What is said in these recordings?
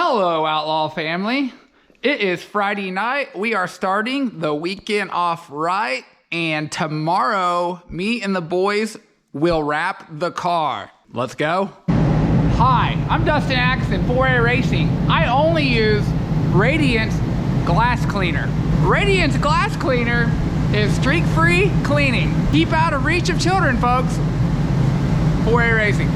Hello, Outlaw family. It is Friday night. We are starting the weekend off right, and tomorrow, me and the boys will wrap the car. Let's go. Hi, I'm Dustin Axon, 4A Racing. I only use Radiant's glass cleaner. Radiant's glass cleaner is streak-free cleaning. Keep out of reach of children, folks. 4A Racing.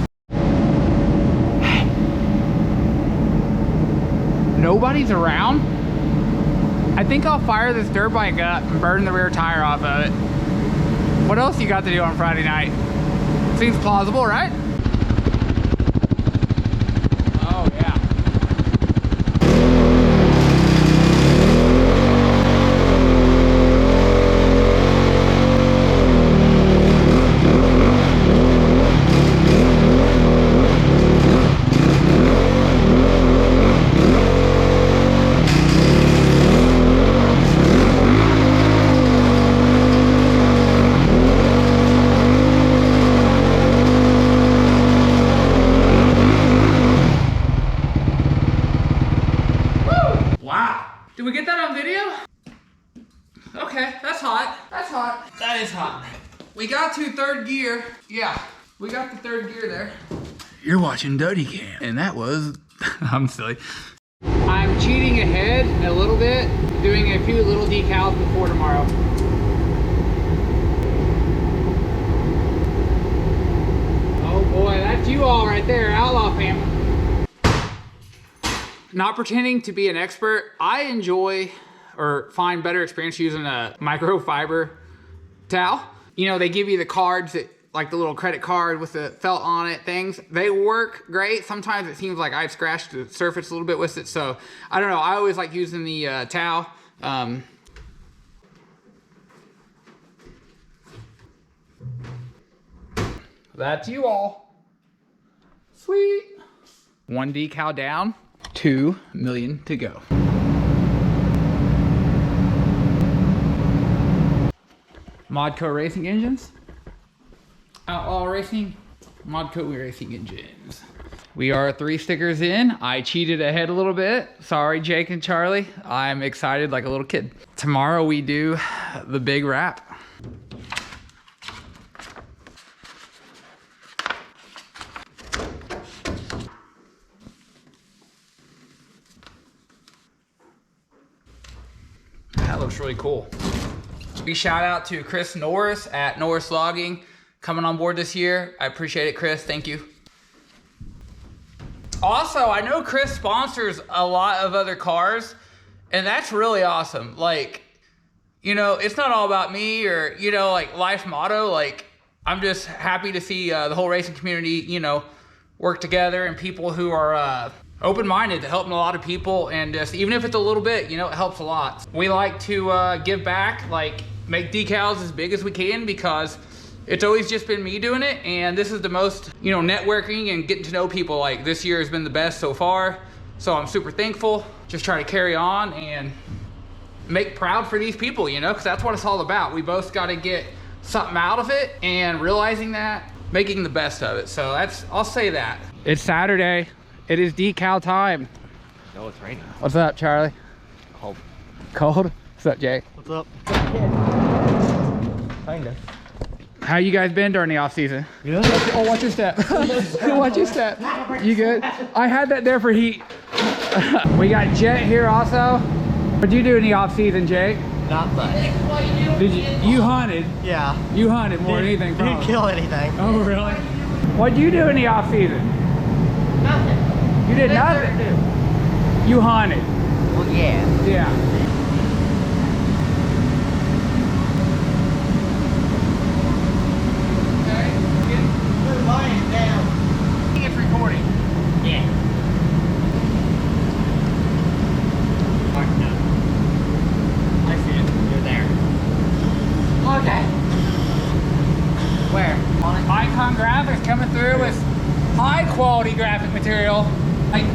Nobody's around. I think I'll fire this dirt bike up and burn the rear tire off of it. What else you got to do on Friday night? Seems plausible, right? Oh yeah. Did we get that on video? Okay, that's hot. That's hot. That is hot. We got to third gear. Yeah, we got the third gear there. You're watching Duddy Cam. And that was, I'm silly. I'm cheating ahead a little bit, doing a few little decals before tomorrow. Oh boy, that's you all right there, Outlaw family. Not pretending to be an expert, I enjoy or find better experience using a microfiber towel. You know, they give you the cards that, like the little credit card with the felt on it things. They work great. Sometimes it seems like I've scratched the surface a little bit with it. So I don't know, I always like using the towel. That's you all. Sweet. One decal down. 2 million to go. Modco Racing Engines. Outlaw Racing. Modco Racing Engines. We are 3 stickers in. I cheated ahead a little bit. Sorry, Jake and Charlie. I'm excited like a little kid. Tomorrow we do the big wrap. That looks really cool. Big shout out to Chris Norris at Norris Logging coming on board this year. I appreciate it, Chris. Thank you. Also, I know Chris sponsors a lot of other cars, and that's really awesome. Like, you know, it's not all about me or, you know, like life's motto. Like, I'm just happy to see the whole racing community, you know, work together, and people who are open-minded to helping a lot of people, and just even if it's a little bit, you know, it helps a lot. We like to give back, like make decals as big as we can, because it's always just been me doing it, and this is the most, you know, networking and getting to know people. Like this year has been the best so far, so I'm super thankful. Just trying to carry on and make proud for these people, you know, because that's what it's all about. We both got to get something out of it, and realizing that, making the best of it. So that's, I'll say that. It's Saturday. It is decal time. No, it's raining. What's up, Charlie? Cold. Cold? What's up, Jake? What's up? Kinda. How you guys been during the off season? Yeah. Oh, watch your step. Watch your step. You good? I had that there for heat. We got Jet here also. What'd you do in the off season, Jake? Not much. Did you hunted? Yeah. You hunted more than anything, probably. Didn't kill anything. Oh, really? What'd you do in the off season? Nothing. You did nothing? You hunted? Well, yeah. Yeah. Put mine down. It's recording. Yeah. I see it. You're there. Okay. Where? Icon graphics coming through with high quality graphic material. Like,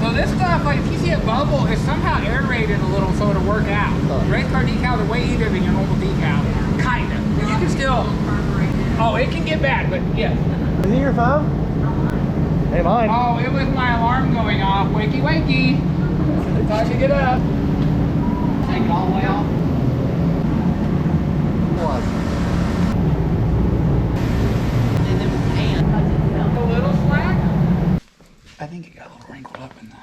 so this stuff, like if you see a bubble, it's somehow aerated a little so it'll work out. Race car decals are way easier than your normal decal. Kinda. You can still, oh, it can get bad, but yeah. Is it your phone? Hey, mine. Oh, it was my alarm going off. Wakey, wakey. Time to get up. Take it all the way off. A little slack? I think it got a little wrinkled up in there.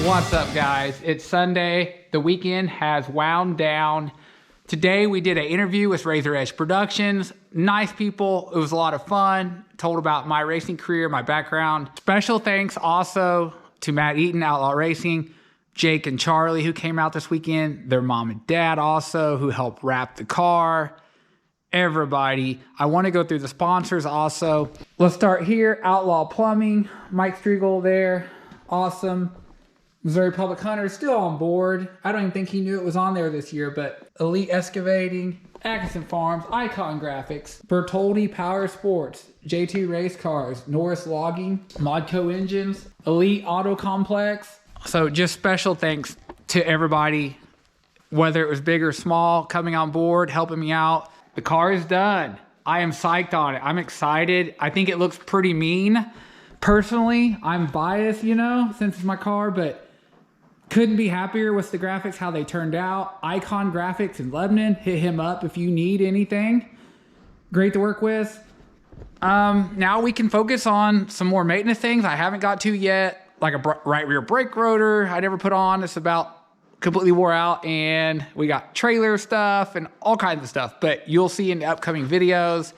What's up, guys? It's Sunday. The weekend has wound down. Today we did an interview with Razor Edge Productions. Nice people. It was a lot of fun. Told about my racing career, my background. Special thanks also to Matt Eaton, Outlaw Racing, Jake and Charlie, who came out this weekend, their mom and dad also, who helped wrap the car. Everybody. I want to go through the sponsors also. Let's start here. Outlaw Plumbing, Mike Striegel there. Awesome. Missouri Public Hunter is still on board. I don't even think he knew it was on there this year, but Elite Excavating, Atkinson Farms, Icon Graphics, Bertoldi Power Sports, J2 Race Cars, Norris Logging, Modco Engines, Elite Auto Complex. So just special thanks to everybody, whether it was big or small, coming on board, helping me out. The car is done. I am psyched on it. I'm excited. I think it looks pretty mean. Personally, I'm biased, you know, since it's my car, but couldn't be happier with the graphics, how they turned out. Icon Graphics in Lebanon, hit him up if you need anything. Great to work with. Now we can focus on some more maintenance things I haven't got to yet, like a right rear brake rotor I never put on. It's about completely wore out, and we got trailer stuff and all kinds of stuff, but you'll see in the upcoming videos.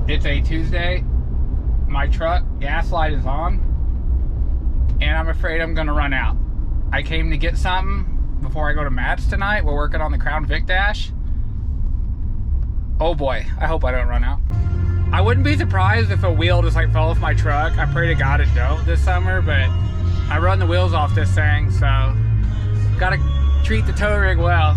It's a Tuesday. My truck gas light is on, and I'm afraid I'm gonna run out. I came to get something before I go to Matt's tonight. We're working on the Crown Vic Dash. Oh boy, I hope I don't run out. I wouldn't be surprised if a wheel just like fell off my truck. I pray to God it don't this summer, but I run the wheels off this thing, so gotta treat the tow rig well.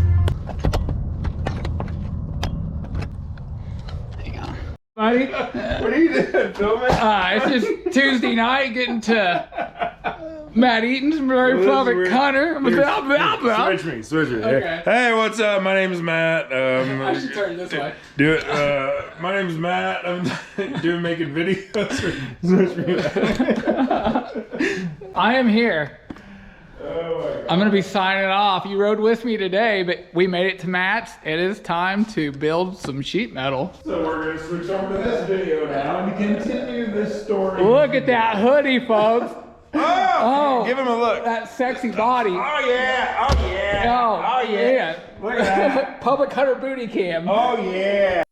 Hang on. Buddy? What are you doing, filming? It's just Tuesday night getting to Matt Eaton's Missouri Public Hunter. Switch me. Okay. Hey, what's up? My name is Matt. I should turn this way. Do it. My name is Matt. I'm making videos. Switch me. I am here. Oh my God. I'm going to be signing off. You rode with me today, but we made it to Matt's. It is time to build some sheet metal. So we're going to switch over to this video now and continue this story. Look at that hoodie, folks. Oh, give him a look. That sexy body. Oh yeah. Oh, yeah. Look at that. Public Hunter booty cam. Oh yeah.